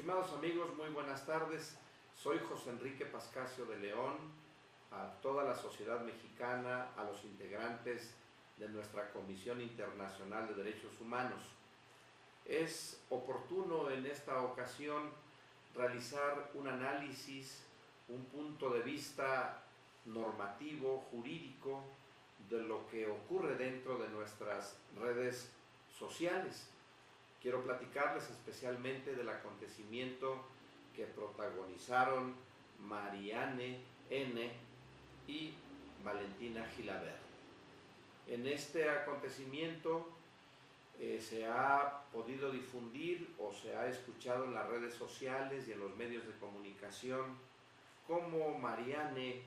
Estimados amigos, muy buenas tardes. Soy José Enrique Pascasio de León, a toda la sociedad mexicana, a los integrantes de nuestra Comisión Internacional de Derechos Humanos. Es oportuno en esta ocasión realizar un análisis, un punto de vista normativo, jurídico, de lo que ocurre dentro de nuestras redes sociales. Quiero platicarles especialmente del acontecimiento que protagonizaron Marianne N. y Valentina Gilabert. En este acontecimiento se ha podido difundir o se ha escuchado en las redes sociales y en los medios de comunicación cómo Marianne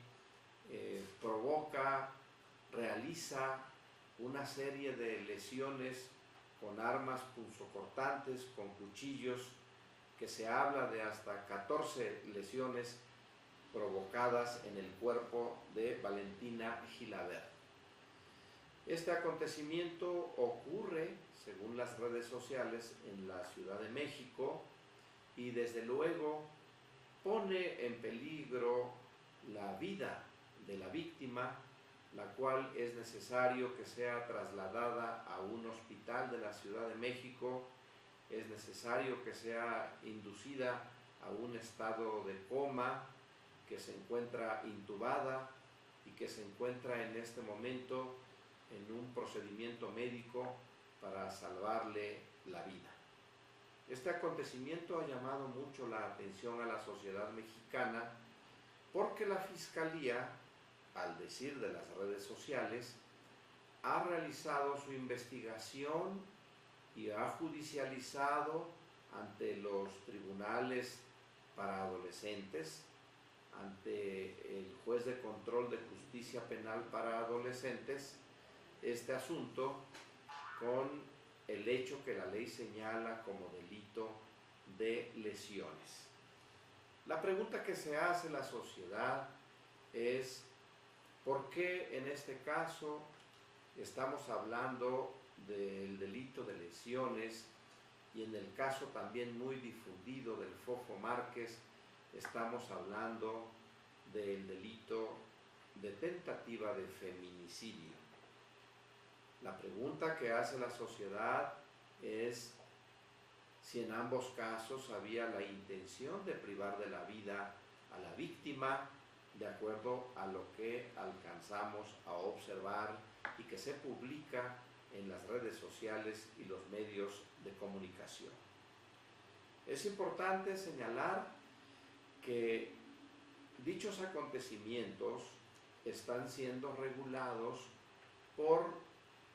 realiza una serie de lesiones con armas punzocortantes, con cuchillos, que se habla de hasta 14 lesiones provocadas en el cuerpo de Valentina Gilabert. Este acontecimiento ocurre, según las redes sociales, en la Ciudad de México y desde luego pone en peligro la vida de la víctima, la cual es necesario que sea trasladada a un hospital de la Ciudad de México, es necesario que sea inducida a un estado de coma, que se encuentra intubada y que se encuentra en este momento en un procedimiento médico para salvarle la vida. Este acontecimiento ha llamado mucho la atención a la sociedad mexicana porque la Fiscalía, al decir de las redes sociales, ha realizado su investigación y ha judicializado ante los tribunales para adolescentes, ante el juez de control de justicia penal para adolescentes, este asunto con el hecho que la ley señala como delito de lesiones. La pregunta que se hace la sociedad es: ¿por qué en este caso estamos hablando del delito de lesiones y en el caso también muy difundido del Fofo Márquez estamos hablando del delito de tentativa de feminicidio? La pregunta que hace la sociedad es si en ambos casos había la intención de privar de la vida a la víctima, de acuerdo a lo que alcanzamos a observar y que se publica en las redes sociales y los medios de comunicación. Es importante señalar que dichos acontecimientos están siendo regulados por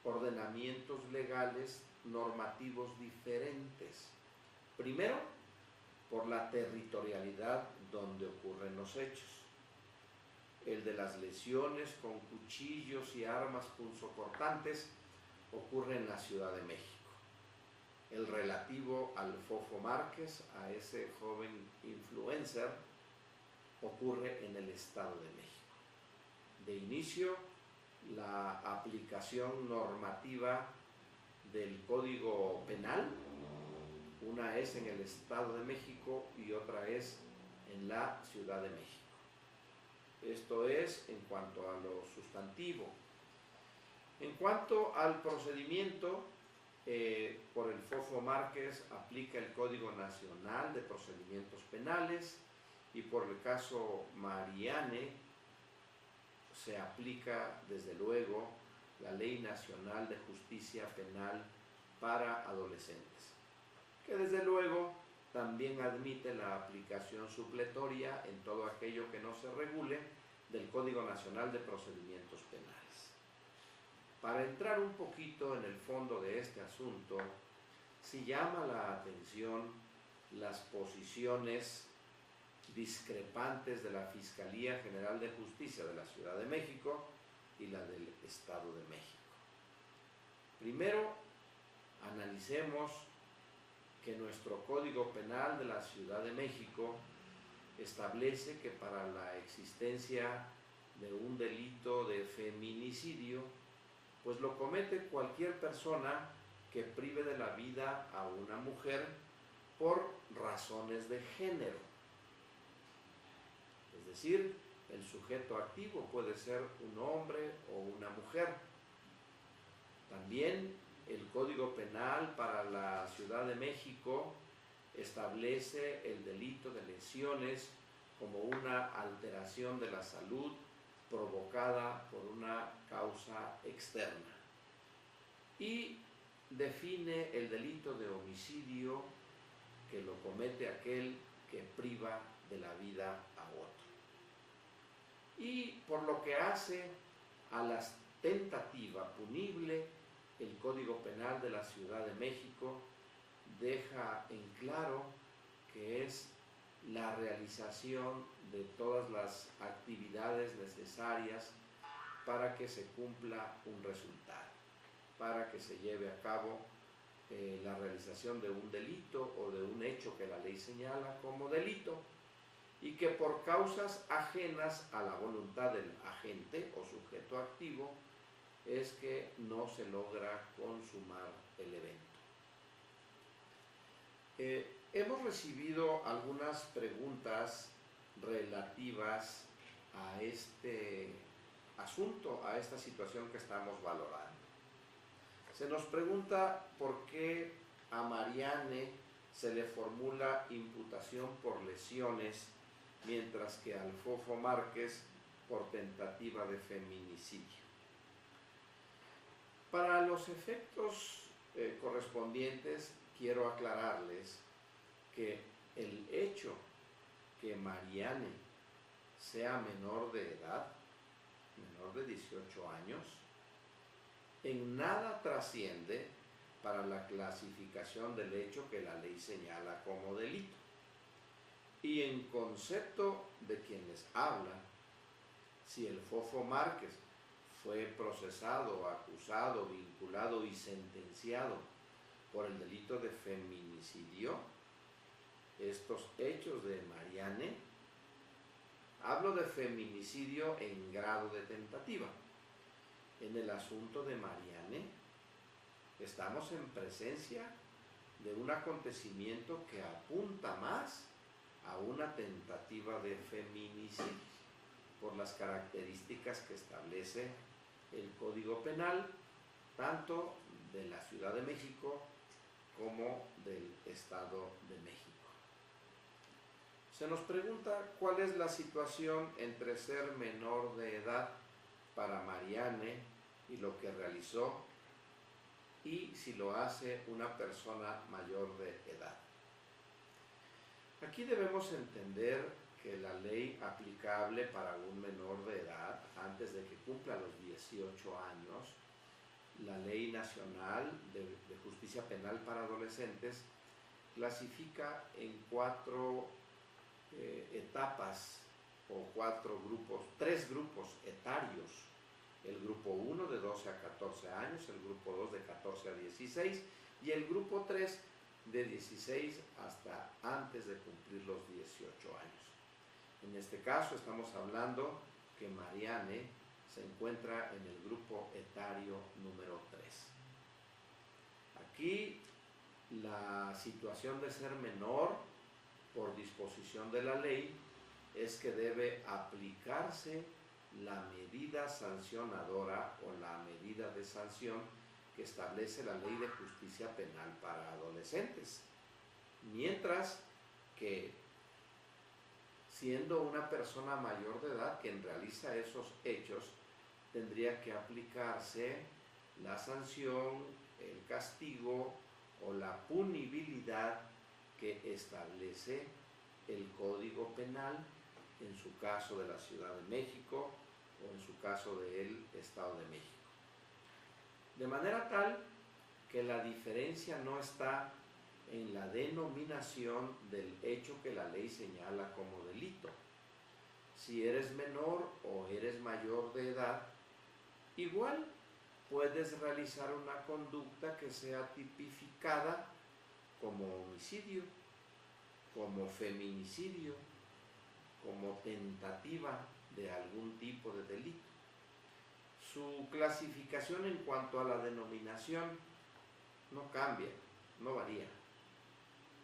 ordenamientos legales normativos diferentes. Primero, por la territorialidad donde ocurren los hechos. El de las lesiones con cuchillos y armas punzocortantes ocurre en la Ciudad de México. El relativo al Fofo Márquez, a ese joven influencer, ocurre en el Estado de México. De inicio, la aplicación normativa del Código Penal, una es en el Estado de México y otra es en la Ciudad de México. Esto es en cuanto a lo sustantivo. En cuanto al procedimiento, por el Fofo Márquez aplica el Código Nacional de Procedimientos Penales y por el caso Marianne se aplica desde luego la Ley Nacional de Justicia Penal para Adolescentes, que desde luego también admite la aplicación supletoria en todo aquello que no se regule del Código Nacional de Procedimientos Penales. Para entrar un poquito en el fondo de este asunto, sí llama la atención las posiciones discrepantes de la Fiscalía General de Justicia de la Ciudad de México y la del Estado de México. Primero, analicemos que nuestro Código Penal de la Ciudad de México establece que para la existencia de un delito de feminicidio, pues lo comete cualquier persona que prive de la vida a una mujer por razones de género. Es decir, el sujeto activo puede ser un hombre o una mujer. También el Código Penal para la Ciudad de México establece el delito de lesiones como una alteración de la salud provocada por una causa externa. Y define el delito de homicidio, que lo comete aquel que priva de la vida a otro. Y por lo que hace a la tentativa punible, el Código Penal de la Ciudad de México deja en claro que es la realización de todas las actividades necesarias para que se cumpla un resultado, para que se lleve a cabo la realización de un delito o de un hecho que la ley señala como delito, y que por causas ajenas a la voluntad del agente o sujeto activo es que no se logra consumar el evento. Hemos recibido algunas preguntas relativas a este asunto, a esta situación que estamos valorando. Se nos pregunta por qué a Mariane se le formula imputación por lesiones, mientras que al Fofo Márquez por tentativa de feminicidio. Para los efectos correspondientes, quiero aclararles que el hecho que Mariane sea menor de edad, menor de 18 años, en nada trasciende para la clasificación del hecho que la ley señala como delito. Y en concepto de quien les habla, si el Fofo Márquez fue procesado, acusado, vinculado y sentenciado por el delito de feminicidio, estos hechos de Mariane, hablo de feminicidio en grado de tentativa. En el asunto de Mariane, estamos en presencia de un acontecimiento que apunta más a una tentativa de feminicidio, por las características que establece el Código Penal, tanto de la Ciudad de México como del Estado de México. Se nos pregunta cuál es la situación entre ser menor de edad para Mariane y lo que realizó, y si lo hace una persona mayor de edad. Aquí debemos entender que la ley aplicable para un menor de edad, antes de que cumpla los 18 años, la Ley Nacional de Justicia Penal para Adolescentes, clasifica en 4 etapas o 3 grupos etarios. El grupo 1 de 12 a 14 años, el grupo 2 de 14 a 16 y el grupo 3 de 16 hasta antes de cumplir los 18 años. En este caso estamos hablando que Mariane se encuentra en el grupo etario número 3. Aquí la situación de ser menor, por disposición de la ley, es que debe aplicarse la medida sancionadora o la medida de sanción que establece la Ley de Justicia Penal para Adolescentes. Mientras que, siendo una persona mayor de edad quien realiza esos hechos, tendría que aplicarse la sanción, el castigo o la punibilidad que establece el Código Penal, en su caso de la Ciudad de México o en su caso del Estado de México. De manera tal que la diferencia no está en la denominación del hecho que la ley señala como delito. Si eres menor o eres mayor de edad, igual puedes realizar una conducta que sea tipificada como homicidio, como feminicidio, como tentativa de algún tipo de delito. Su clasificación en cuanto a la denominación no cambia, no varía.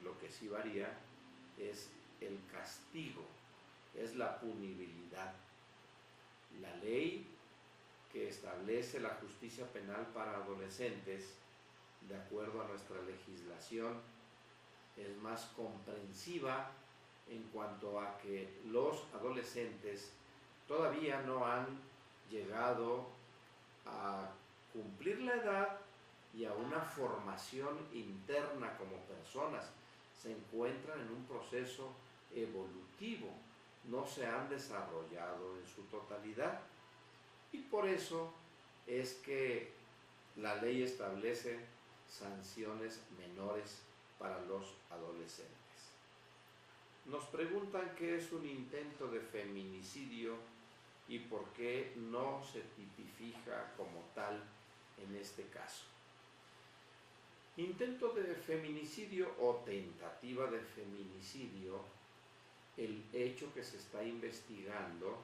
Lo que sí varía es el castigo, es la punibilidad. La ley que establece la justicia penal para adolescentes, de acuerdo a nuestra legislación, es más comprensiva en cuanto a que los adolescentes todavía no han llegado a cumplir la edad y a una formación interna como personas. Se encuentran en un proceso evolutivo, no se han desarrollado en su totalidad. Y por eso es que la ley establece sanciones menores para los adolescentes. Nos preguntan qué es un intento de feminicidio y por qué no se tipifica como tal en este caso. Intento de feminicidio o tentativa de feminicidio, el hecho que se está investigando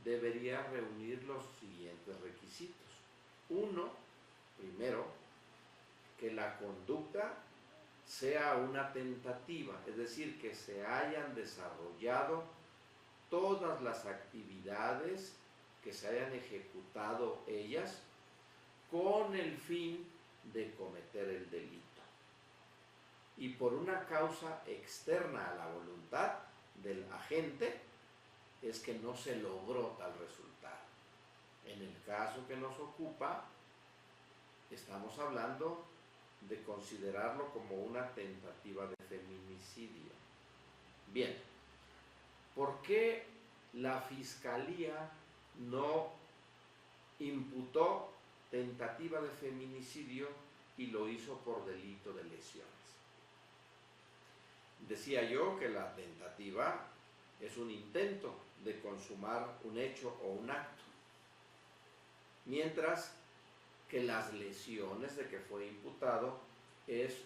debería reunir los siguientes requisitos. Uno, primero, que la conducta sea una tentativa, es decir, que se hayan desarrollado todas las actividades, que se hayan ejecutado ellas con el fin de cometer el delito. Y por una causa externa a la voluntad del agente es que no se logró tal resultado. En el caso que nos ocupa, estamos hablando de considerarlo como una tentativa de feminicidio. Bien, ¿por qué la Fiscalía no imputó tentativa de feminicidio y lo hizo por delito de lesiones? Decía yo que la tentativa es un intento de consumar un hecho o un acto, mientras que las lesiones de que fue imputado es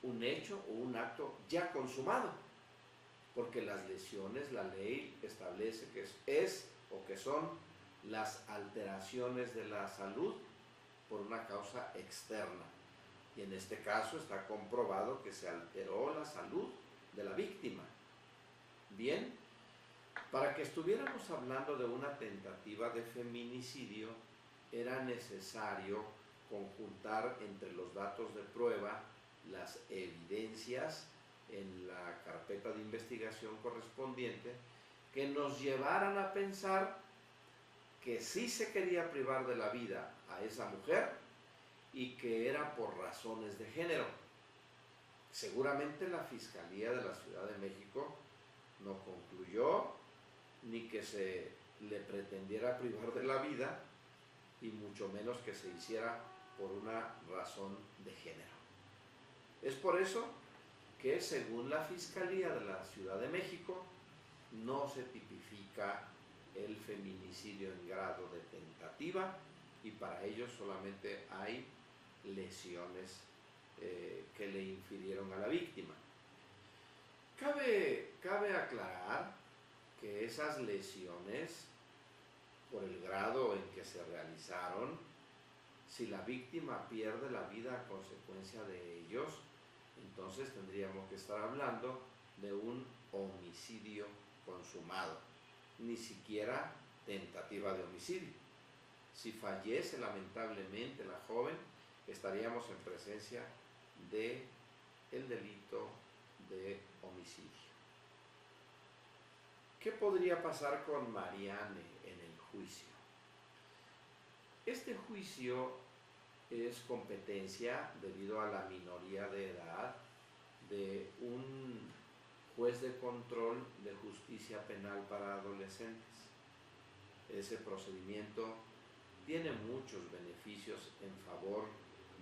un hecho o un acto ya consumado, porque las lesiones, la ley establece que es o que son las alteraciones de la salud por una causa externa. Y en este caso está comprobado que se alteró la salud de la víctima. Bien, para que estuviéramos hablando de una tentativa de feminicidio, era necesario conjuntar entre los datos de prueba las evidencias en la carpeta de investigación correspondiente que nos llevaran a pensar que sí se quería privar de la vida a esa mujer y que era por razones de género. Seguramente la Fiscalía de la Ciudad de México no concluyó ni que se le pretendiera privar de la vida y mucho menos que se hiciera por una razón de género. Es por eso que según la Fiscalía de la Ciudad de México no se tipifica el feminicidio en grado de tentativa y para ello solamente hay lesiones que le infirieron a la víctima. Cabe aclarar que esas lesiones, por el grado en que se realizaron, si la víctima pierde la vida a consecuencia de ellos, entonces tendríamos que estar hablando de un homicidio consumado, ni siquiera tentativa de homicidio. Si fallece lamentablemente la joven, estaríamos en presencia del delito de homicidio. ¿Qué podría pasar con Marianne en el juicio? Este juicio es competencia, debido a la minoría de edad, de un juez de control de justicia penal para adolescentes. Ese procedimiento tiene muchos beneficios en favor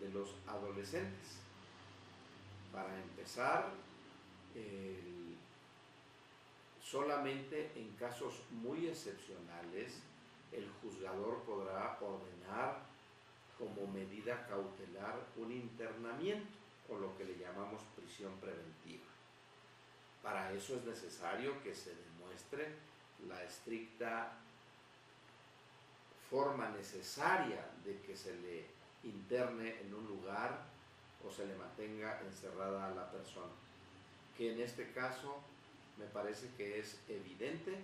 de los adolescentes. Para empezar, solamente en casos muy excepcionales el juzgador podrá ordenar como medida cautelar un internamiento o lo que le llamamos prisión preventiva. Para eso es necesario que se demuestre la estricta forma necesaria de que se le interne en un lugar o se le mantenga encerrada a la persona. que en este caso me parece que es evidente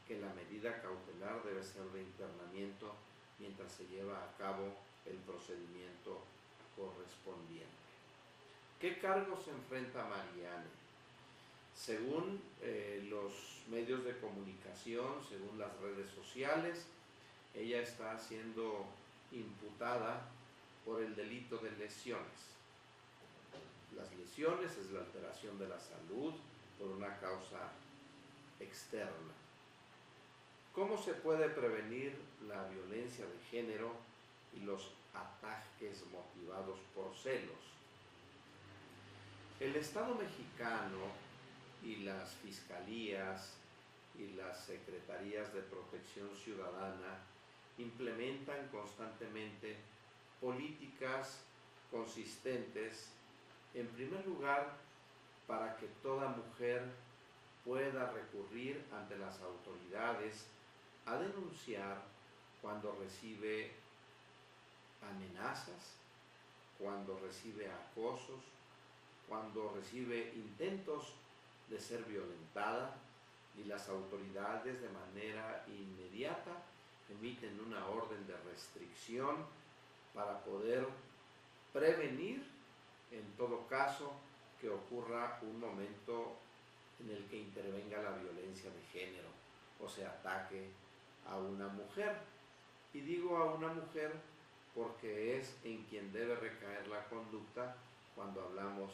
que la medida cautelar debe ser de internamiento mientras se lleva a cabo el procedimiento correspondiente. ¿Qué cargos se enfrenta Marianne? Según los medios de comunicación, según las redes sociales, ella está siendo imputada por el delito de lesiones. Las lesiones es la alteración de la salud por una causa externa. ¿Cómo se puede prevenir la violencia de género y los ataques motivados por celos? El Estado mexicano y las fiscalías y las secretarías de protección ciudadana implementan constantemente políticas consistentes, en primer lugar, para que toda mujer pueda recurrir ante las autoridades a denunciar cuando recibe amenazas, cuando recibe acosos, cuando recibe intentos de ser violentada, y las autoridades de manera inmediata emiten una orden de restricción para poder prevenir, en todo caso, que ocurra un momento en el que intervenga la violencia de género o se ataque a una mujer. Y digo a una mujer porque es en quien debe recaer la conducta cuando hablamos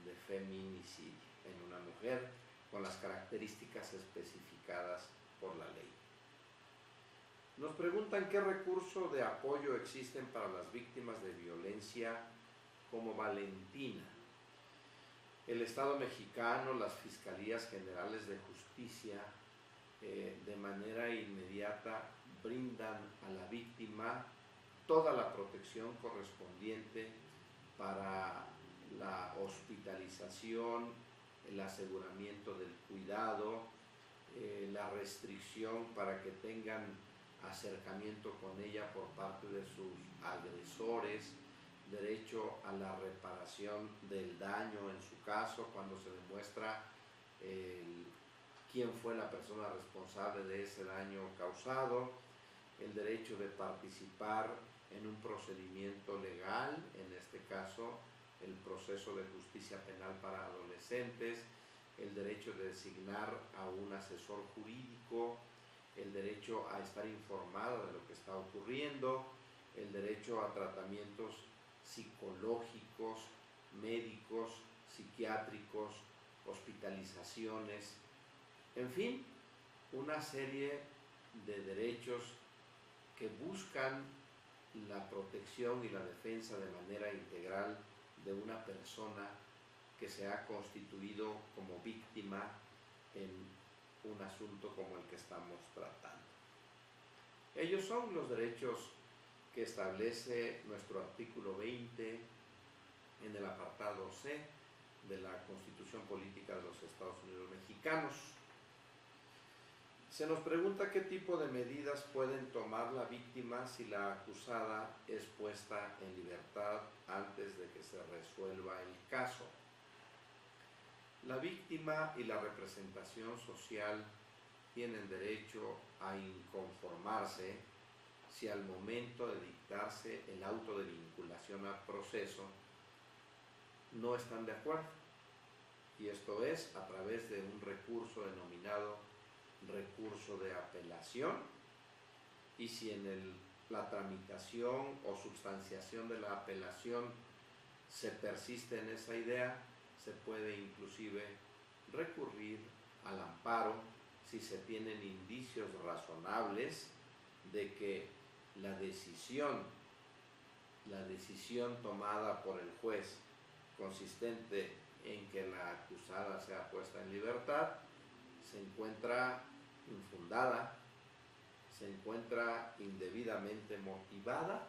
de feminicidio, en una mujer con las características especificadas por la ley. Nos preguntan qué recursos de apoyo existen para las víctimas de violencia como Valentina. El Estado mexicano, las Fiscalías Generales de Justicia, de manera inmediata brindan a la víctima toda la protección correspondiente para la hospitalización, el aseguramiento del cuidado, la restricción para que tengan acercamiento con ella por parte de sus agresores, derecho a la reparación del daño en su caso cuando se demuestra quién fue la persona responsable de ese daño causado, el derecho de participar en un procedimiento legal, en este caso el proceso de justicia penal para adolescentes, el derecho de designar a un asesor jurídico, el derecho a estar informado de lo que está ocurriendo, el derecho a tratamientos psicológicos, médicos, psiquiátricos, hospitalizaciones, en fin, una serie de derechos que buscan la protección y la defensa de manera integral de una persona que se ha constituido como víctima en un asunto como el que estamos tratando. Ellos son los derechos que establece nuestro artículo 20 en el apartado C de la Constitución Política de los Estados Unidos Mexicanos. Se nos pregunta qué tipo de medidas pueden tomar la víctima si la acusada es puesta en libertad antes de que se resuelva el caso. La víctima y la representación social tienen derecho a inconformarse si al momento de dictarse el auto de vinculación al proceso no están de acuerdo, y esto es a través de un recurso denominado recurso de apelación, y si en la tramitación o substanciación de la apelación se persiste en esa idea, se puede inclusive recurrir al amparo si se tienen indicios razonables de que la decisión tomada por el juez consistente en que la acusada sea puesta en libertad se encuentra infundada, se encuentra indebidamente motivada,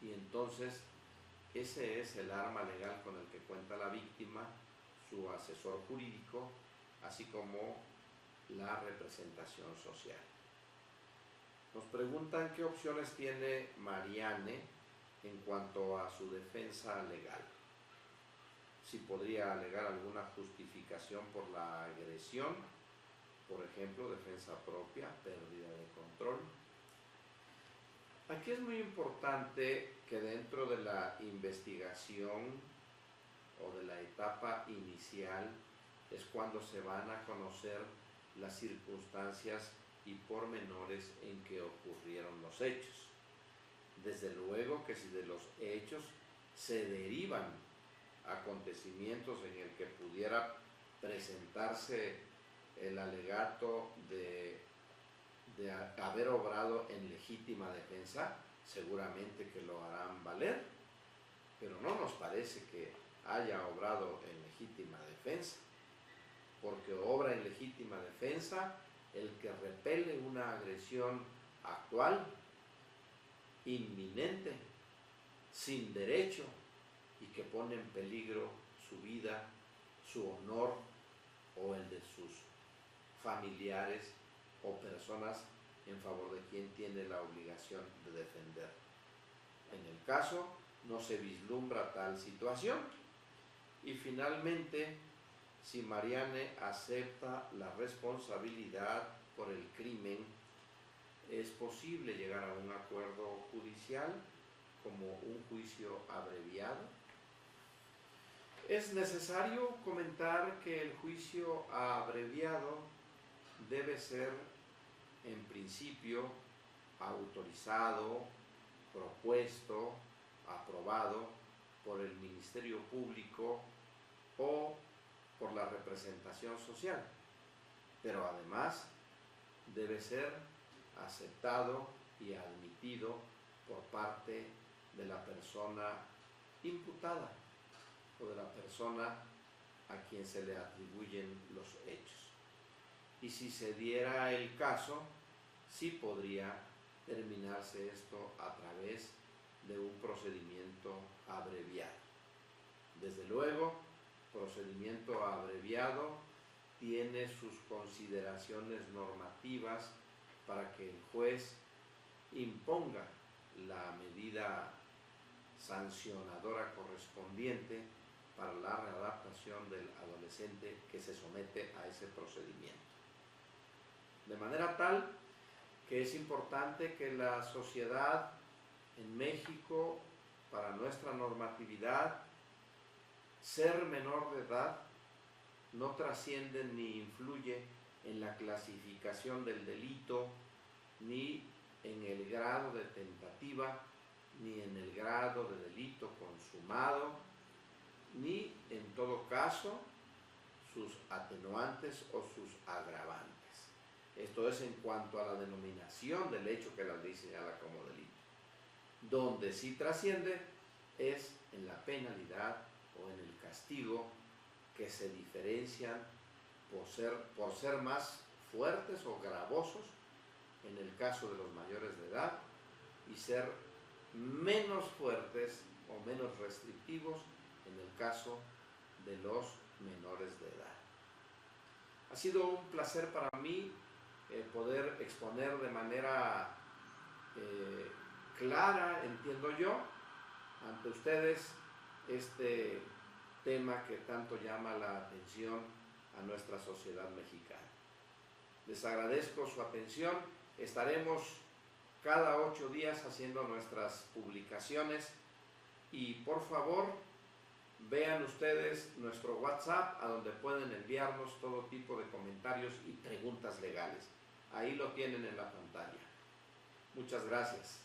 y entonces ese es el arma legal con el que cuenta la víctima, su asesor jurídico, así como la representación social. Nos preguntan qué opciones tiene Marianne en cuanto a su defensa legal. si podría alegar alguna justificación por la agresión, por ejemplo, defensa propia, pérdida de control. Aquí es muy importante que dentro de la investigación o de la etapa inicial es cuando se van a conocer las circunstancias y pormenores en que ocurrieron los hechos. Desde luego que si de los hechos se derivan acontecimientos en el que pudiera presentarse el alegato de haber obrado en legítima defensa, seguramente que lo harán valer, pero no nos parece que haya obrado en legítima defensa, porque obra en legítima defensa el que repele una agresión actual, inminente, sin derecho y que pone en peligro su vida, su honor o el de sus familiares o personas en favor de quien tiene la obligación de defender. En el caso, no se vislumbra tal situación. Y finalmente, si Marianne acepta la responsabilidad por el crimen, es posible llegar a un acuerdo judicial como un juicio abreviado. Es necesario comentar que el juicio abreviado debe ser en principio autorizado, propuesto, aprobado por el Ministerio Público o por la representación social, pero además debe ser aceptado y admitido por parte de la persona imputada o de la persona a quien se le atribuyen los hechos. Y si se diera el caso, sí podría terminarse esto a través de un procedimiento abreviado. Desde luego, procedimiento abreviado tiene sus consideraciones normativas para que el juez imponga la medida sancionadora correspondiente para la readaptación del adolescente que se somete a ese procedimiento. De manera tal que es importante que la sociedad en México, para nuestra normatividad, ser menor de edad no trasciende ni influye en la clasificación del delito, ni en el grado de tentativa, ni en el grado de delito consumado, ni en todo caso sus atenuantes o sus agravantes. Esto es en cuanto a la denominación del hecho que la ley señala como delito. Donde sí trasciende es en la penalidad o en el castigo, que se diferencian por ser más fuertes o gravosos en el caso de los mayores de edad y ser menos fuertes o menos restrictivos en el caso de los menores de edad. Ha sido un placer para mí poder exponer de manera clara, entiendo yo, ante ustedes este tema que tanto llama la atención a nuestra sociedad mexicana. Les agradezco su atención. Estaremos cada 8 días haciendo nuestras publicaciones y por favor vean ustedes nuestro WhatsApp, a donde pueden enviarnos todo tipo de comentarios y preguntas legales. Ahí lo tienen en la pantalla. Muchas gracias.